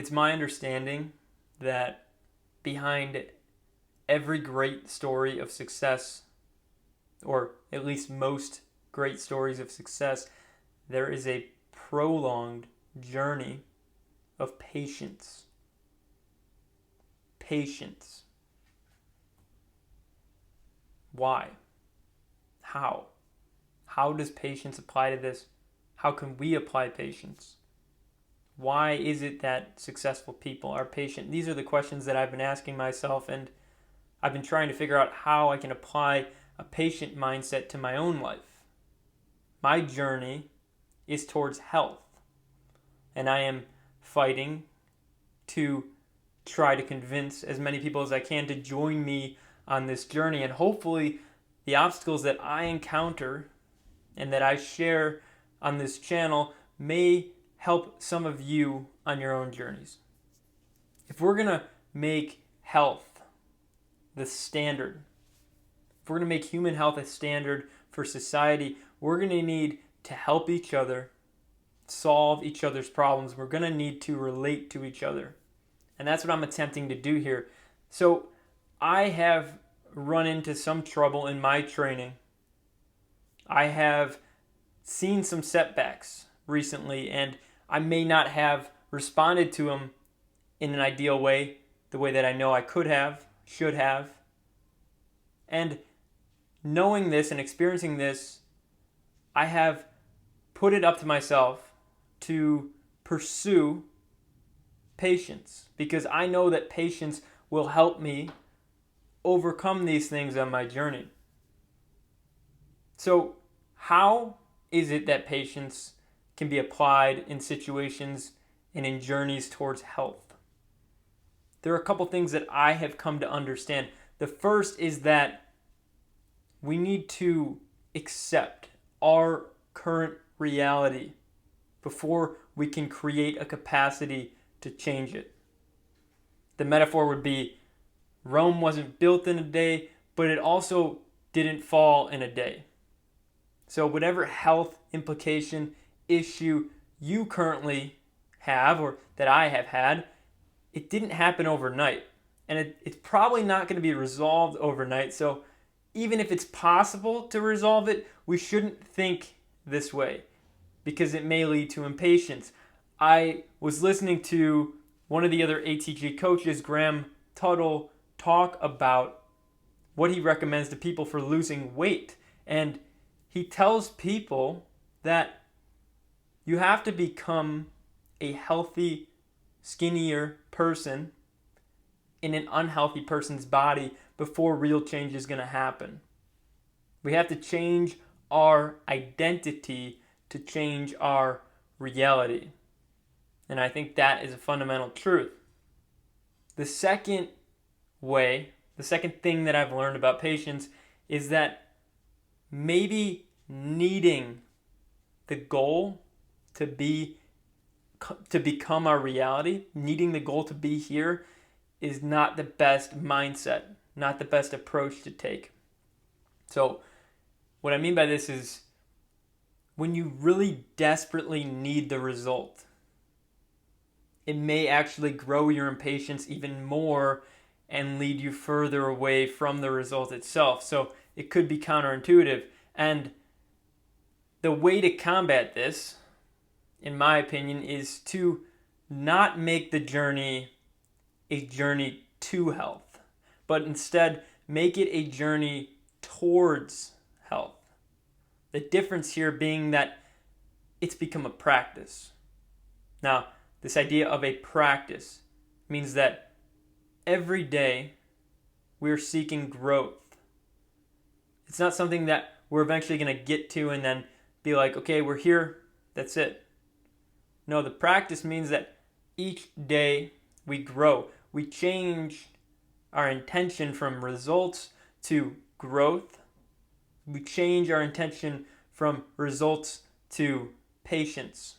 It's my understanding that behind every great story of success, or at least most great stories of success, there is a prolonged journey of patience. Patience. Why? How? How does patience apply to this? How can we apply patience? Why is it that successful people are patient? These are the questions that I've been asking myself, and I've been trying to figure out how I can apply a patient mindset to my own life. My journey is towards health, and I am fighting to try to convince as many people as I can to join me on this journey, and hopefully the obstacles that I encounter and that I share on this channel may help some of you on your own journeys. If we're going to make health the standard, if we're going to make human health a standard for society, we're going to need to help each other, solve each other's problems. We're going to need to relate to each other. And that's what I'm attempting to do here. So I have run into some trouble in my training. I have seen some setbacks recently, and I may not have responded to them in an ideal way, the way that I know I could have, should have. And knowing this and experiencing this, I have put it up to myself to pursue patience, because I know that patience will help me overcome these things on my journey. So, how is it that patience can be applied in situations and in journeys towards health? There are a couple things that I have come to understand. The first is that we need to accept our current reality before we can create a capacity to change it. The metaphor would be Rome wasn't built in a day, but it also didn't fall in a day. So whatever health implication, issue you currently have or that I have had, it didn't happen overnight. And it's probably not going to be resolved overnight. So even if it's possible to resolve it, we shouldn't think this way because it may lead to impatience. I was listening to one of the other ATG coaches, Graham Tuttle, talk about what he recommends to people for losing weight. And he tells people that you have to become a healthy, skinnier person in an unhealthy person's body before real change is going to happen. We have to change our identity to change our reality. And I think that is a fundamental truth. The second thing that I've learned about patience is that maybe needing the goal to become our reality, needing the goal to be here, is not the best mindset, not the best approach to take. So what I mean by this is when you really desperately need the result, it may actually grow your impatience even more and lead you further away from the result itself. So it could be counterintuitive. And the way to combat this, in my opinion, is to not make the journey a journey to health, but instead make it a journey towards health. The difference here being that it's become a practice. Now, this idea of a practice means that every day we're seeking growth. It's not something that we're eventually going to get to and then be like, okay, we're here, that's it. No, the practice means that each day we grow. We change our intention from results to growth. We change our intention from results to patience.